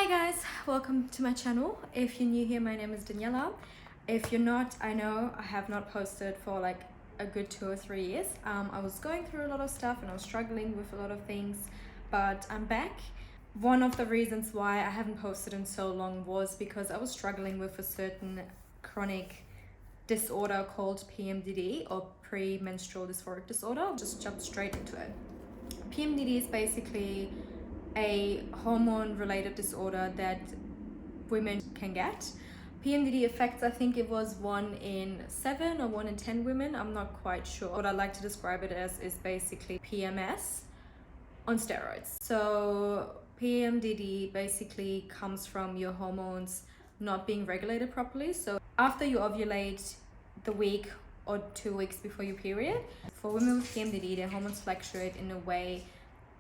Hi guys, welcome to my channel. If you're new here, my name is Daniela. If you're not, I know I have not posted for like a good 2 or 3 years. I was going through a lot of stuff and I was struggling with a lot of things, but I'm back. One of the reasons why I haven't posted in so long was because I was struggling with a certain chronic disorder called PMDD, or premenstrual dysphoric disorder. I'll just jump straight into it. PMDD is basically a hormone related disorder that women can get. PMDD affects, I think it was 1 in 7 or 1 in 10 women, I'm not quite sure. What I like to describe it as is basically PMS on steroids. So PMDD basically comes from your hormones not being regulated properly. So after you ovulate the week or 2 weeks before your period, for women with PMDD, their hormones fluctuate in a way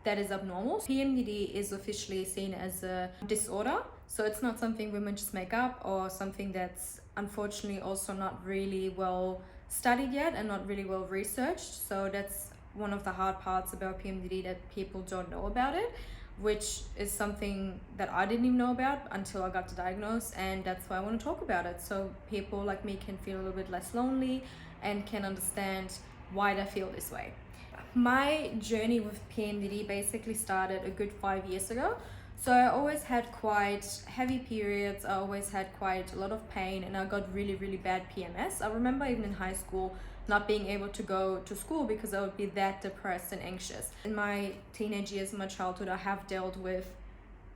that is abnormal. PMDD is officially seen as a disorder, so it's not something women just make up or something that's unfortunately also not really well studied yet and not really well researched. So that's one of the hard parts about PMDD, that people don't know about it, which is something that I didn't even know about until I got diagnosed, and that's why I want to talk about it, so people like me can feel a little bit less lonely and can understand why they feel this way. My journey with PMDD basically started a good 5 years ago. So I always had quite heavy periods, I always had quite a lot of pain, and I got really bad PMS. I remember even in high school not being able to go to school because I would be that depressed and anxious. In my teenage years, my childhood, I have dealt with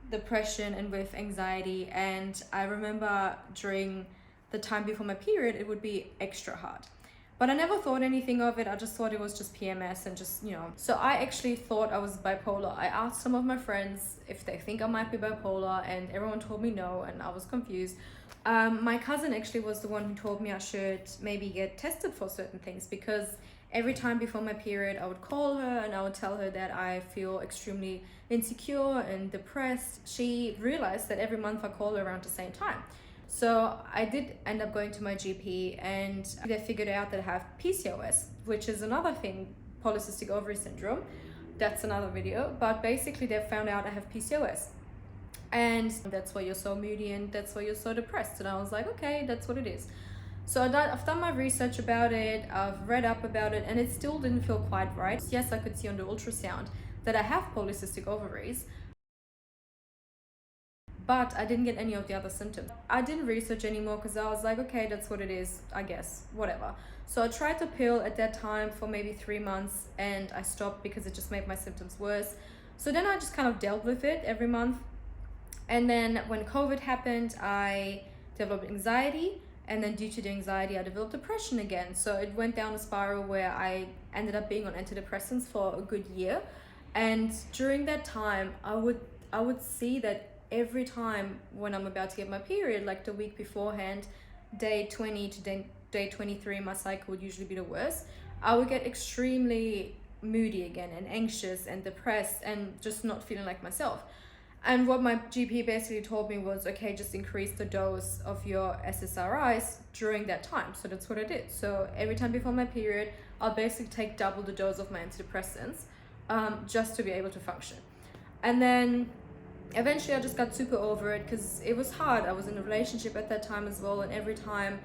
depression and with anxiety, and I remember during the time before my period it would be extra hard. But I never thought anything of it. I just thought it was just PMS and just, So I actually thought I was bipolar. I asked some of my friends if they think I might be bipolar, and everyone told me no, and I was confused. My cousin actually was the one who told me I should maybe get tested for certain things, because every time before my period I would call her and I would tell her that I feel extremely insecure and depressed. She realized that every month I call her around the same time. So I did end up going to my GP, and they figured out that I have PCOS, which is another thing, polycystic ovary syndrome. That's another video, but basically they found out I have PCOS. And that's why you're so moody and that's why you're so depressed. And I was like, okay, that's what it is. So I've done my research about it, I've read up about it, and it still didn't feel quite right. Yes, I could see on the ultrasound that I have polycystic ovaries, but I didn't get any of the other symptoms. I didn't research anymore because I was like, okay, that's what it is, I guess, whatever. So I tried the pill at that time for maybe 3 months, and I stopped because it just made my symptoms worse. So then I just kind of dealt with it every month. And then when COVID happened, I developed anxiety, and then due to the anxiety, I developed depression again. So it went down a spiral where I ended up being on antidepressants for a good year. And during that time, I would see that every time when I'm about to get my period, like the week beforehand, day 20 to day 23, my cycle would usually be the worst. I would get extremely moody again and anxious and depressed and just not feeling like myself. And what my GP basically told me was, okay, just increase the dose of your SSRIs during that time. So that's what I did. So every time before my period, I'll basically take double the dose of my antidepressants, just to be able to function. And then eventually I just got super over it because it was hard. I was in a relationship at that time as well, and every time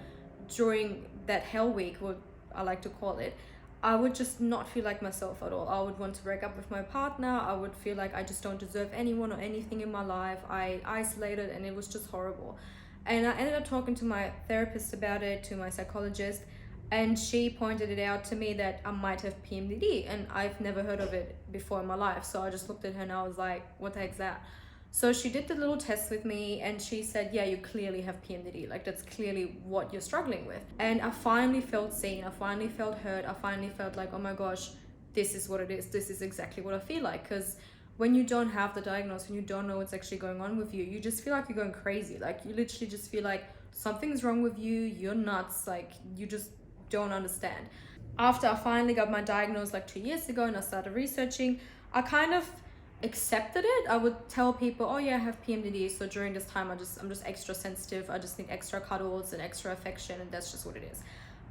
during that hell week, what I like to call it, I would just not feel like myself at all. I would want to break up with my partner. I would feel like I just don't deserve anyone or anything in my life. I isolated, and it was just horrible. And I ended up talking to my therapist about it, to my psychologist, and she pointed it out to me that I might have PMDD, and I've never heard of it before in my life. So I just looked at her and I was like, what the heck's that? So she did the little test with me, and she said, yeah, you clearly have PMDD. Like, that's clearly what you're struggling with. And I finally felt seen. I finally felt heard. I finally felt like, oh my gosh, this is what it is. This is exactly what I feel like. Because when you don't have the diagnosis and you don't know what's actually going on with you, you just feel like you're going crazy. Like, you literally just feel like something's wrong with you. You're nuts. Like, you just don't understand. After I finally got my diagnosis like 2 years ago and I started researching, I kind of accepted it. I would tell people, oh yeah, I have PMDD, so during this time I'm just extra sensitive. I just need extra cuddles and extra affection, and that's just what it is.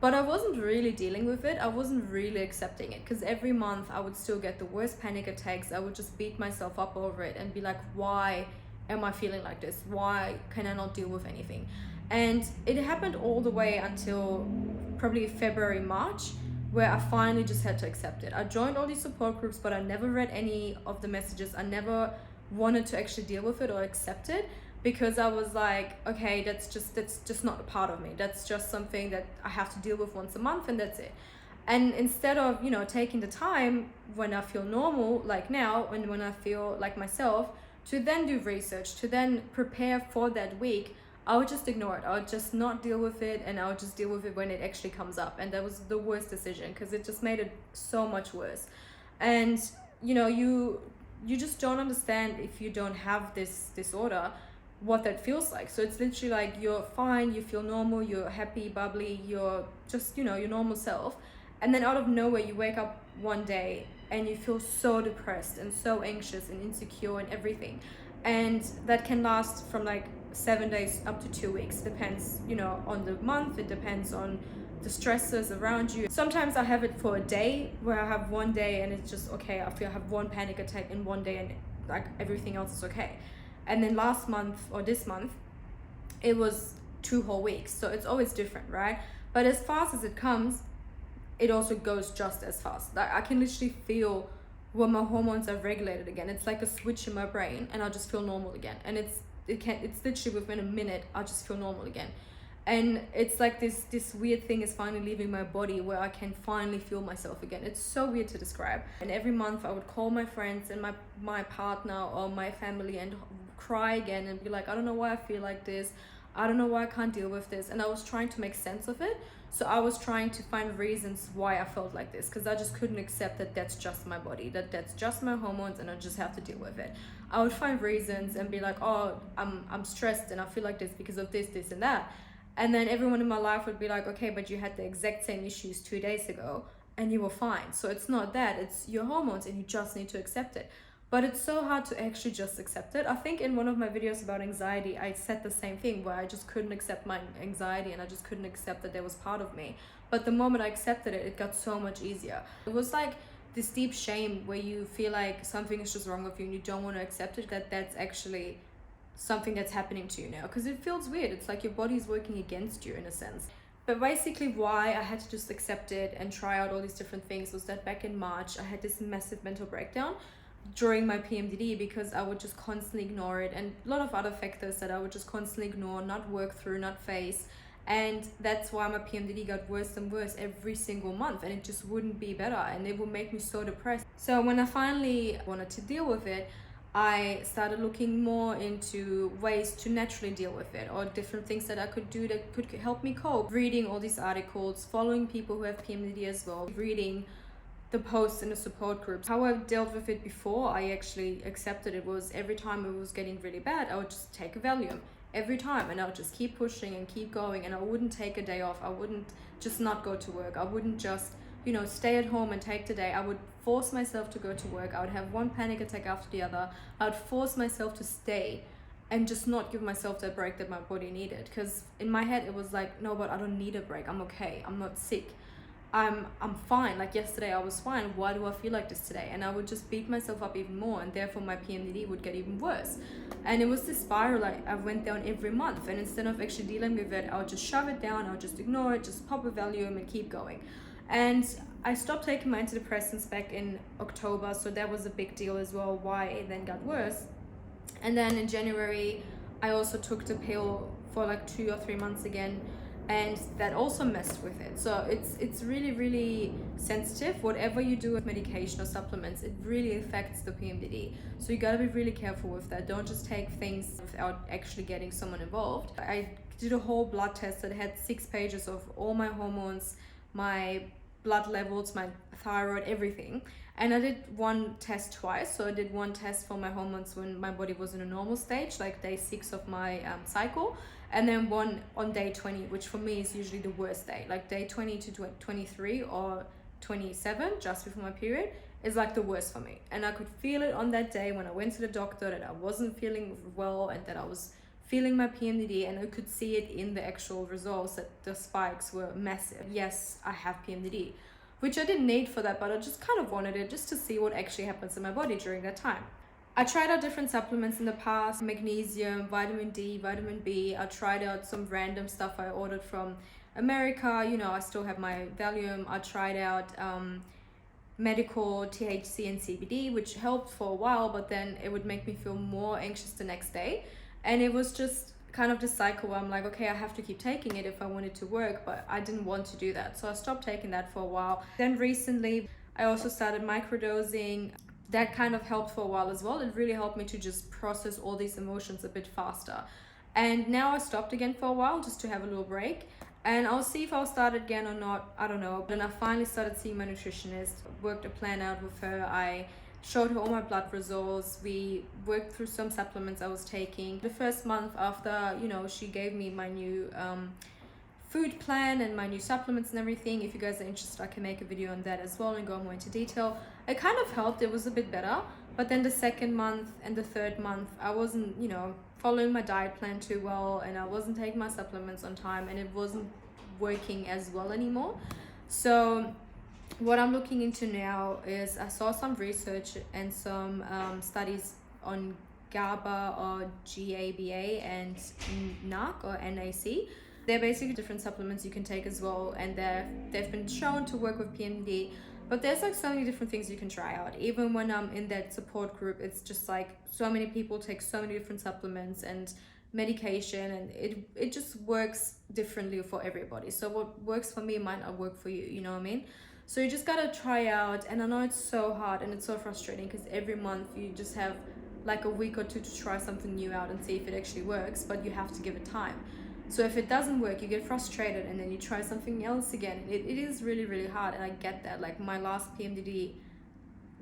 But I wasn't really dealing with it. I wasn't really accepting it, because every month I would still get the worst panic attacks. I would just beat myself up over it and be like, why am I feeling like this? Why can I not deal with anything? And it happened all the way until probably February, March, where I finally just had to accept it. I joined all these support groups, but I never read any of the messages. I never wanted to actually deal with it or accept it, because I was like, okay, that's just not a part of me. That's just something that I have to deal with once a month, and that's it. And instead of, taking the time when I feel normal, like now, and when I feel like myself, to then do research, to then prepare for that week, I would just ignore it. I would just not deal with it, and I would just deal with it when it actually comes up. And that was the worst decision, because it just made it so much worse. And you just don't understand, if you don't have this disorder, what that feels like. So it's literally like you're fine, you feel normal, you're happy, bubbly, you're just your normal self, and then out of nowhere you wake up one day and you feel so depressed and so anxious and insecure and everything. And that can last from like 7 days up to 2 weeks. Depends on the month. It depends on the stresses around you. Sometimes I have it for a day, where I have one day and it's just okay. I feel I have one panic attack in one day, and like everything else is okay. And then last month, or this month, it was 2 whole weeks. So it's always different, right? But as fast as it comes, it also goes just as fast. Like I can literally feel when my hormones are regulated again. It's like a switch in my brain, and I'll just feel normal again. And it's literally within a minute, I'll just feel normal again. And it's like this weird thing is finally leaving my body, where I can finally feel myself again. It's so weird to describe. And every month I would call my friends and my partner or my family and cry again and be like, I don't know why I feel like this. I don't know why I can't deal with this. And I was trying to make sense of it. So I was trying to find reasons why I felt like this, because I just couldn't accept that that's just my body, that's just my hormones, and I just have to deal with it. I would find reasons and be like, oh, I'm stressed and I feel like this because of this and that. And then everyone in my life would be like, okay, but you had the exact same issues 2 days ago and you were fine. So it's not that, it's your hormones, and you just need to accept it. But it's so hard to actually just accept it. I think in one of my videos about anxiety, I said the same thing, where I just couldn't accept my anxiety, and I just couldn't accept that there was part of me. But the moment I accepted it, it got so much easier. It was like this deep shame where you feel like something is just wrong with you and you don't want to accept it, that's actually something that's happening to you now. Because it feels weird. It's like your body's working against you in a sense. But basically why I had to just accept it and try out all these different things was that back in March, I had this massive mental breakdown during my PMDD, because I would just constantly ignore it, and a lot of other factors that I would just constantly ignore, not work through, not face. And that's why my PMDD got worse and worse every single month, and it just wouldn't be better, and it would make me so depressed. So when I finally wanted to deal with it, I started looking more into ways to naturally deal with it, or different things that I could do that could help me cope. Reading all these articles, following people who have PMDD as well, reading the posts in the support groups. How I've dealt with it before I actually accepted it was, every time it was getting really bad, I would just take a Valium every time, and I would just keep pushing and keep going, and I wouldn't take a day off. I wouldn't just not go to work. I wouldn't just stay at home and take the day. I would force myself to go to work. I would have one panic attack after the other. I would force myself to stay and just not give myself that break that my body needed, because in my head it was like, no, but I don't need a break. I'm okay. I'm not sick. I'm fine. Like yesterday I was fine. Why do I feel like this today? And I would just beat myself up even more, and therefore my PMDD would get even worse. And it was this spiral. Like I went down every month, and instead of actually dealing with it, I would just shove it down. I would just ignore it, just pop a Valium and keep going. And I stopped taking my antidepressants back in October, so that was a big deal as well, why it then got worse. And then in January I also took the pill for like 2 or 3 months again, and that also messed with it. So it's really, really sensitive. Whatever you do with medication or supplements, it really affects the PMDD. So you gotta be really careful with that. Don't just take things without actually getting someone involved. I did a whole blood test that had 6 pages of all my hormones, my blood levels, my thyroid, everything. And I did one test twice. So I did one test for my hormones when my body was in a normal stage, like day 6 of my cycle, and then one on day 20, which for me is usually the worst day. Like day 20 to 23 or 27, just before my period, is like the worst for me. And I could feel it on that day when I went to the doctor that I wasn't feeling well, and that I was feeling my PMDD, and I could see it in the actual results that the spikes were massive. Yes, I have PMDD, which I didn't need for that, but I just kind of wanted it just to see what actually happens in my body during that time. I tried out different supplements in the past, magnesium, vitamin D, vitamin B. I tried out some random stuff I ordered from America. You know, I still have my Valium. I tried out medical THC and CBD, which helped for a while, but then it would make me feel more anxious the next day. And it was just kind of this cycle where I'm like, okay, I have to keep taking it if I want it to work, but I didn't want to do that. So I stopped taking that for a while. Then recently, I also started microdosing. That kind of helped for a while as well. It really helped me to just process all these emotions a bit faster. And now I stopped again for a while just to have a little break. And I'll see if I'll start again or not, I don't know. Then I finally started seeing my nutritionist, worked a plan out with her. I showed her all my blood results. We worked through some supplements I was taking. The first month after, you know, she gave me my new food plan and my new supplements and everything. If you guys are interested, I can make a video on that as well and go more into detail. It kind of helped. It was a bit better. But then the second month and the third month, I wasn't, you know, following my diet plan too well, and I wasn't taking my supplements on time, and it wasn't working as well anymore. So what I'm looking into now is, I saw some research and some studies on GABA or GABA and NAC or NAC. They're basically different supplements you can take as well, and they've been shown to work with PMDD. But there's like so many different things you can try out. Even when I'm in that support group, it's just like so many people take so many different supplements and medication, and it just works differently for everybody. So what works for me might not work for you, you know what I mean? So you just gotta try out. And I know it's so hard and it's so frustrating because every month you just have like a week or two to try something new out and see if it actually works, but you have to give it time. So if it doesn't work, you get frustrated and then you try something else again. It is really, really hard, and I get that. Like my last PMDD,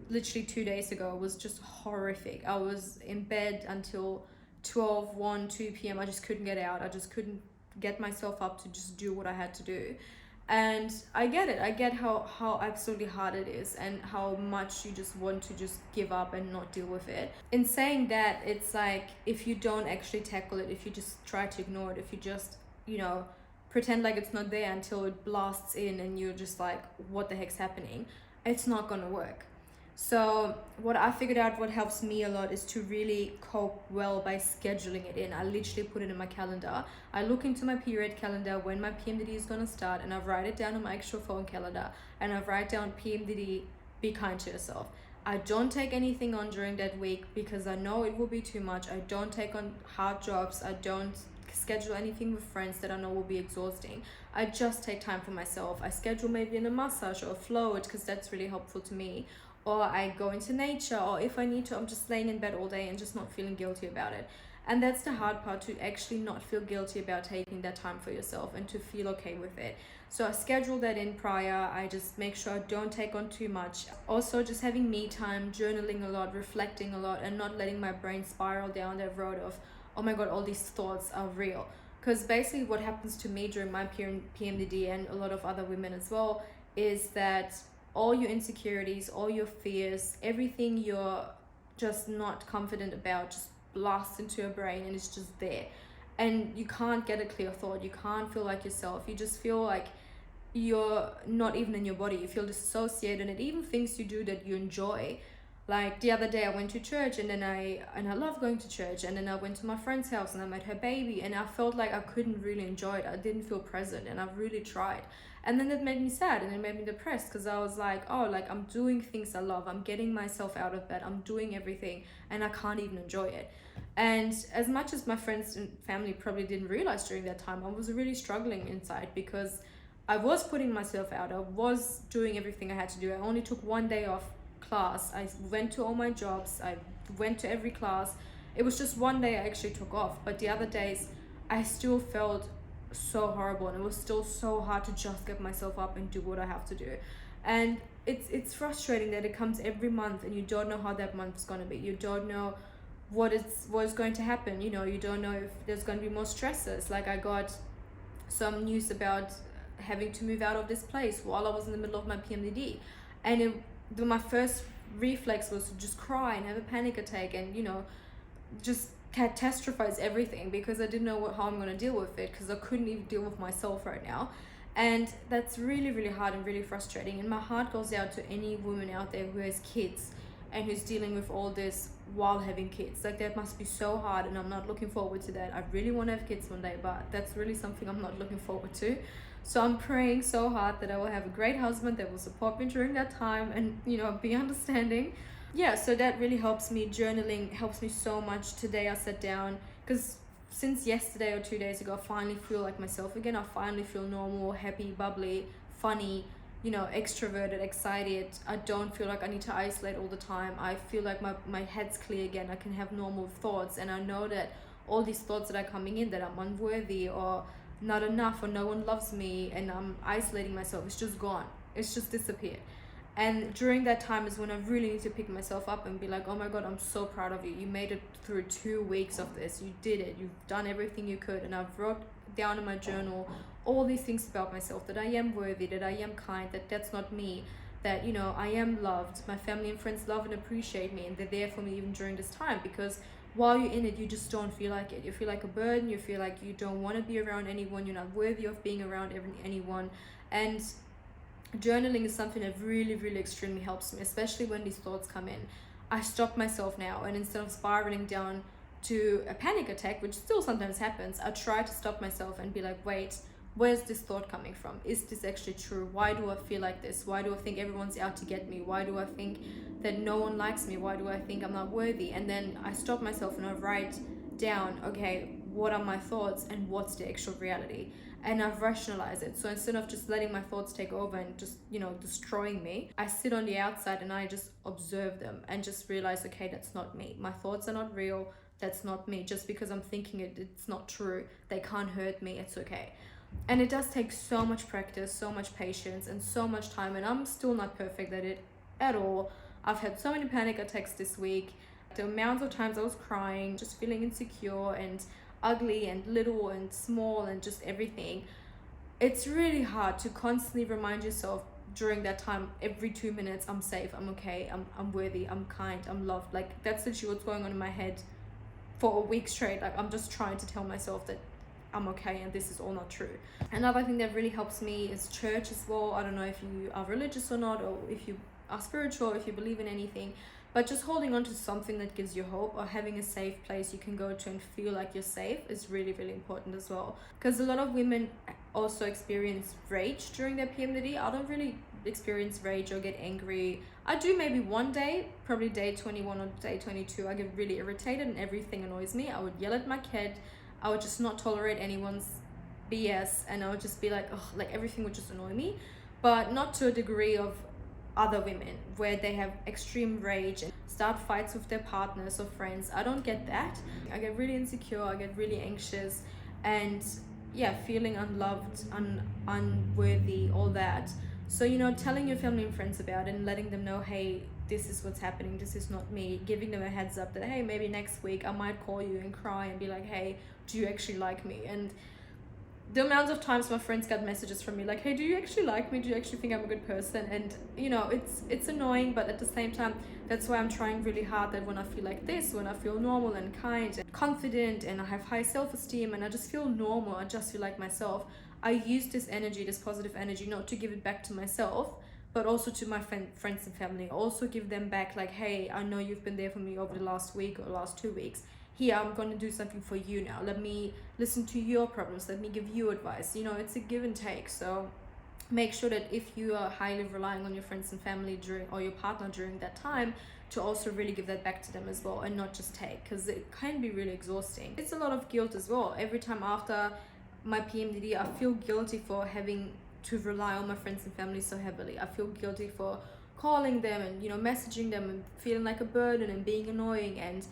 literally 2 days ago, was just horrific. I was in bed until 12, 1, 2 p.m. I just couldn't get out. I just couldn't get myself up to just do what I had to do. And I get it. I get how absolutely hard it is and how much you just want to just give up and not deal with it. In saying that, it's like if you don't actually tackle it, if you just try to ignore it, if you just, you know, pretend like it's not there until it blasts in and you're just like, what the heck's happening? It's not gonna work. So what I figured out, what helps me a lot, is to really cope well by scheduling it in. I literally put it in my calendar. I look into my period calendar when my PMDD is going to start, and I write it down on my actual phone calendar, and I write down PMDD, be kind to yourself. I don't take anything on during that week because I know it will be too much. I don't take on hard jobs. I don't schedule anything with friends that I know will be exhausting. I just take time for myself. I schedule maybe in a massage or a float because that's really helpful to me. Or I go into nature, or if I need to, I'm just laying in bed all day and just not feeling guilty about it. And that's the hard part, to actually not feel guilty about taking that time for yourself and to feel okay with it. So I schedule that in prior. I just make sure I don't take on too much. Also, just having me time, journaling a lot, reflecting a lot, and not letting my brain spiral down that road of, oh my God, all these thoughts are real. Because basically what happens to me during my PMDD, and a lot of other women as well, is that all your insecurities, all your fears, everything you're just not confident about just blasts into your brain, and it's just there. And you can't get a clear thought. You can't feel like yourself. You just feel like you're not even in your body. You feel dissociated, and even things you do that you enjoy. Like the other day I went to church, and I love going to church, and then I went to my friend's house and I met her baby, and I felt like I couldn't really enjoy it. I didn't feel present, and I really tried. And then it made me sad, and it made me depressed, because I was like, oh, like I'm doing things I love. I'm getting myself out of bed. I'm doing everything, and I can't even enjoy it. And as much as my friends and family probably didn't realize during that time, I was really struggling inside, because I was putting myself out. I was doing everything I had to do. I only took 1 day off class. I went to all my jobs. I went to every class. It was just 1 day I actually took off. But the other days, I still felt so horrible, and it was still so hard to just get myself up and do what I have to do. And it's frustrating that it comes every month, and you don't know how that month is going to be. You don't know what is going to happen. You know, you don't know if there's going to be more stresses. Like I got some news about having to move out of this place while I was in the middle of my PMDD, and my first reflex was to just cry and have a panic attack, and you know, just catastrophize everything, because I didn't know how I'm going to deal with it, because I couldn't even deal with myself right now. And that's really, really hard and really frustrating. And my heart goes out to any woman out there who has kids and who's dealing with all this while having kids. Like that must be so hard, and I'm not looking forward to that. I really want to have kids one day, but that's really something I'm not looking forward to. So I'm praying so hard that I will have a great husband that will support me during that time and, you know, be understanding. Yeah, so that really helps me. Journaling helps me so much. Today I sat down, because since yesterday or 2 days ago, I finally feel like myself again. I finally feel normal, happy, bubbly, funny, you know, extroverted, excited. I don't feel like I need to isolate all the time. I feel like my head's clear again. I can have normal thoughts, and I know that all these thoughts that are coming in, that I'm unworthy or not enough or no one loves me and I'm isolating myself, it's just gone. It's just disappeared. And during that time is when I really need to pick myself up and be like, oh my God, I'm so proud of you. You made it through 2 weeks of this. You did it. You've done everything you could. And I've wrote down in my journal all these things about myself, that I am worthy, that I am kind, that that's not me, that, you know, I am loved. My family and friends love and appreciate me, and they're there for me even during this time, because while you're in it, you just don't feel like it. You feel like a burden. You feel like you don't want to be around anyone. You're not worthy of being around anyone. And journaling is something that really, really extremely helps me, especially when these thoughts come in. I stop myself now, and instead of spiraling down to a panic attack, which still sometimes happens, I try to stop myself and be like, wait, where's this thought coming from? Is this actually true? Why do I feel like this? Why do I think everyone's out to get me? Why do I think that no one likes me? Why do I think I'm not worthy? And then I stop myself and I write down, okay, what are my thoughts and what's the actual reality? And I've rationalized it. So instead of just letting my thoughts take over and just, you know, destroying me, I sit on the outside and I just observe them and just realize, okay, that's not me. My thoughts are not real. That's not me. Just because I'm thinking it, it's not true. They can't hurt me. It's okay. And it does take so much practice, so much patience, and so much time. And I'm still not perfect at it at all. I've had so many panic attacks this week. The amounts of times I was crying, just feeling insecure and ugly and little and small and just everything. It's really hard to constantly remind yourself during that time, every 2 minutes, I'm safe, I'm okay, I'm worthy, I'm kind, I'm loved. Like that's literally what's going on in my head for a week straight. Like I'm just trying to tell myself that I'm okay and this is all not true. Another thing that really helps me is church as well. I don't know if you are religious or not, or if you are spiritual, if you believe in anything, but just holding on to something that gives you hope, or having a safe place you can go to and feel like you're safe, is really, really important as well. Because a lot of women also experience rage during their PMDD. I don't really experience rage or get angry. I do maybe one day, probably day 21 or day 22, I get really irritated and everything annoys me. I would yell at my kid. I would just not tolerate anyone's BS, and I would just be like, oh, like everything would just annoy me, but not to a degree of other women where they have extreme rage and start fights with their partners or friends. I don't get that. I get really insecure, I get really anxious, and yeah, feeling unloved, unworthy, all that. So, you know, telling your family and friends about it and letting them know, hey, this is what's happening, this is not me, giving them a heads up that, hey, maybe next week I might call you and cry and be like, hey, do you actually like me? And the amount of times my friends got messages from me like, hey, do you actually like me? Do you actually think I'm a good person? And you know, it's annoying, but at the same time, that's why I'm trying really hard that when I feel like this, when I feel normal and kind and confident and I have high self-esteem and I just feel normal, I just feel like myself, I use this energy, this positive energy, not to give it back to myself, but also to my friends and family. Also give them back like, hey, I know you've been there for me over the last week or last 2 weeks. Here, I'm going to do something for you now. Let me listen to your problems. Let me give you advice. You know, it's a give and take. So make sure that if you are highly relying on your friends and family during, or your partner during that time, to also really give that back to them as well, and not just take, because it can be really exhausting. It's a lot of guilt as well. Every time after my PMDD, I feel guilty for having to rely on my friends and family so heavily. I feel guilty for calling them and, you know, messaging them and feeling like a burden and being annoying, and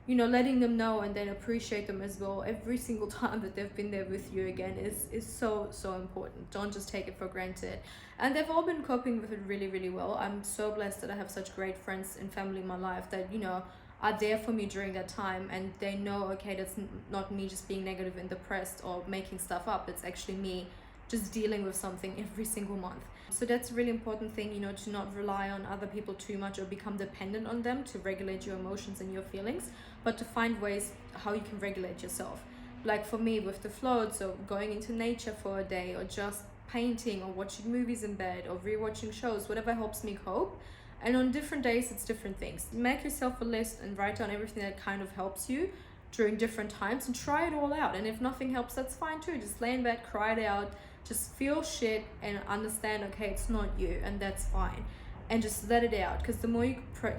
you know, letting them know and then appreciate them as well every single time that they've been there with you again is so important. Don't just take it for granted. And they've all been coping with it really, really well. I'm so blessed that I have such great friends and family in my life that, you know, are there for me during that time, and they know, okay, that's not me just being negative and depressed or making stuff up. It's actually me just dealing with something every single month. So that's a really important thing, you know, to not rely on other people too much or become dependent on them to regulate your emotions and your feelings, but to find ways how you can regulate yourself. Like for me with the float, so going into nature for a day, or just painting or watching movies in bed or rewatching shows, whatever helps me cope. And on different days, it's different things. Make yourself a list and write down everything that kind of helps you during different times and try it all out. And if nothing helps, that's fine too. Just lay in bed, cry it out, just feel shit and understand, okay, it's not you, and that's fine. And just let it out, because the more you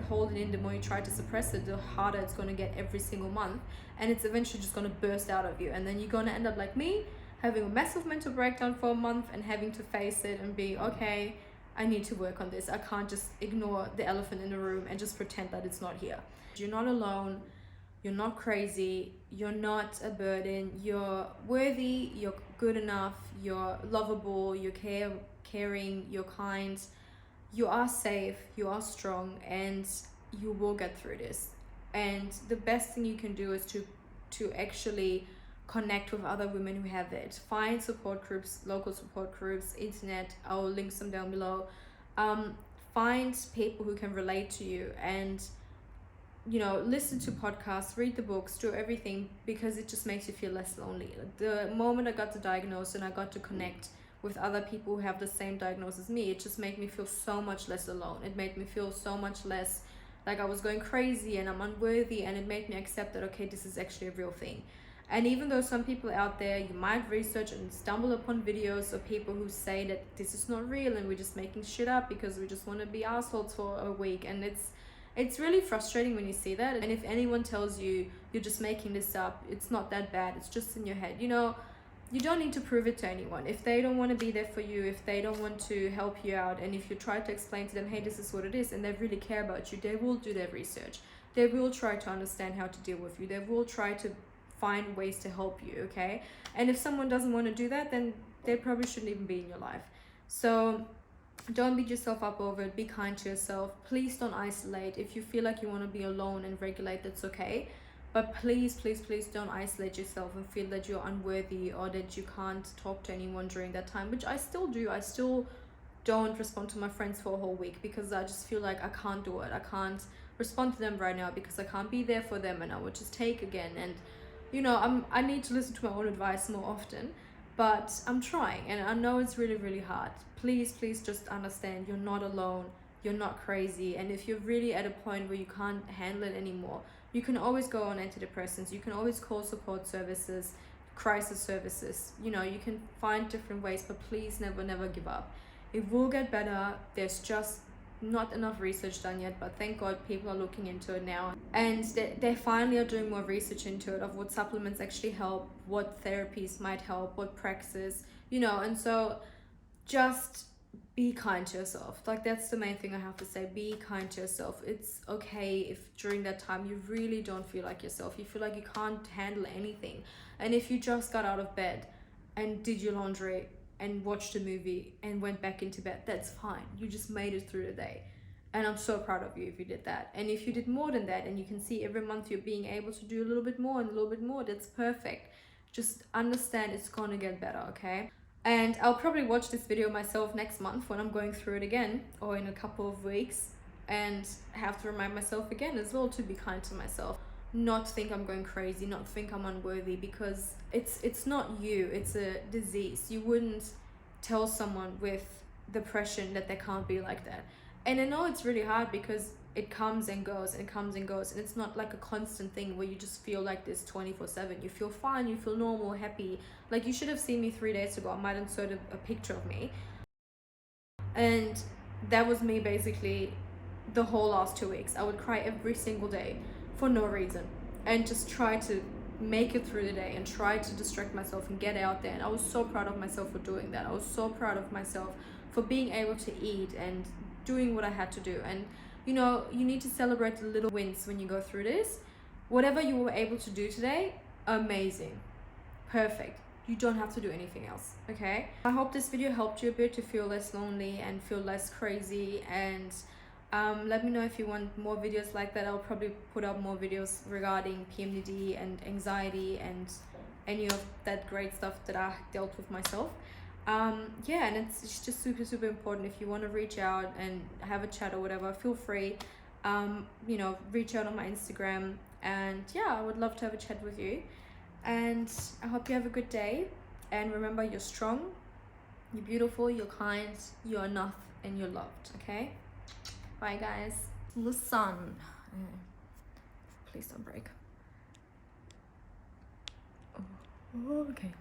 hold it in, the more you try to suppress it, the harder it's going to get every single month, and it's eventually just going to burst out of you. And then you're going to end up like me, having a massive mental breakdown for a month and having to face it and be, okay, I need to work on this. I can't just ignore the elephant in the room and just pretend that it's not here. You're not alone. You're not crazy. You're not a burden. You're worthy. You're good enough. You're lovable. You're caring. You're kind. You are safe. You are strong, and you will get through this. And the best thing you can do is to actually connect with other women who have it. Find support groups, local support groups, internet. I'll link some down below. Find people who can relate to you, and listen to podcasts, read the books, do everything, because it just makes you feel less lonely. The moment I got the diagnosis and I got to connect with other people who have the same diagnosis as me, it just made me feel so much less alone. It made me feel so much less like I was going crazy and I'm unworthy, and it made me accept that, okay, this is actually a real thing. And even though some people out there, you might research and stumble upon videos of people who say that this is not real and we're just making shit up because we just want to be assholes for a week, and it's really frustrating when you see that. And if anyone tells you you're just making this up, it's not that bad, it's just in your head. You don't need to prove it to anyone. If they don't want to be there for you, if they don't want to help you out, and if you try to explain to them, hey, this is what it is, and they really care about you, they will do their research. They will try to understand how to deal with you. They will try to find ways to help you, okay? And if someone doesn't want to do that, then they probably shouldn't even be in your life. So don't beat yourself up over it. Be kind to yourself. Please don't isolate. If you feel like you want to be alone and regulate, that's okay. But please, please, please don't isolate yourself and feel that you're unworthy or that you can't talk to anyone during that time, which I still do. I still don't respond to my friends for a whole week because I just feel like I can't do it. I can't respond to them right now because I can't be there for them, and I would just take again. And I need to listen to my own advice more often, but I'm trying, and I know it's really, really hard. Please, please just understand you're not alone. You're not crazy. And if you're really at a point where you can't handle it anymore, you can always go on antidepressants. You can always call support services, crisis services. You can find different ways, but please never, never give up. It will get better. There's just not enough research done yet, but thank God people are looking into it now, and they finally are doing more research into it, of what supplements actually help, what therapies might help, what practices, and so just be kind to yourself. Like, that's the main thing I have to say. Be kind to yourself. It's okay if during that time you really don't feel like yourself, you feel like you can't handle anything, and if you just got out of bed and did your laundry and watched a movie and went back into bed, that's fine. You just made it through the day. And I'm so proud of you if you did that. And if you did more than that, and you can see every month you're being able to do a little bit more and a little bit more, that's perfect. Just understand it's gonna get better, okay? And I'll probably watch this video myself next month when I'm going through it again, or in a couple of weeks, and have to remind myself again as well to be kind to myself. Not think I'm going crazy, not think I'm unworthy, because it's not you, it's a disease. You wouldn't tell someone with depression that they can't be like that. And I know it's really hard because it comes and goes and comes and goes, and it's not like a constant thing where you just feel like this 24/7. You feel fine, you feel normal, happy. Like, you should have seen me 3 days ago. I might insert a picture of me, and that was me basically the whole last 2 weeks. I would cry every single day for no reason, and just try to make it through the day and try to distract myself and get out there. And I was so proud of myself for doing that. I was so proud of myself for being able to eat and doing what I had to do. And you need to celebrate the little wins when you go through this. Whatever you were able to do today, amazing, perfect. You don't have to do anything else, okay? I hope this video helped you a bit to feel less lonely and feel less crazy. And let me know if you want more videos like that. I'll probably put up more videos regarding PMDD and anxiety and any of that great stuff that I dealt with myself. Yeah, and it's just super, super important. If you want to reach out and have a chat or whatever, feel free. Reach out on my Instagram, and yeah, I would love to have a chat with you. And I hope you have a good day, and remember, you're strong, you're beautiful, you're kind, you're enough, and you're loved, okay? Bye guys. Listen. Please don't break. Oh, okay.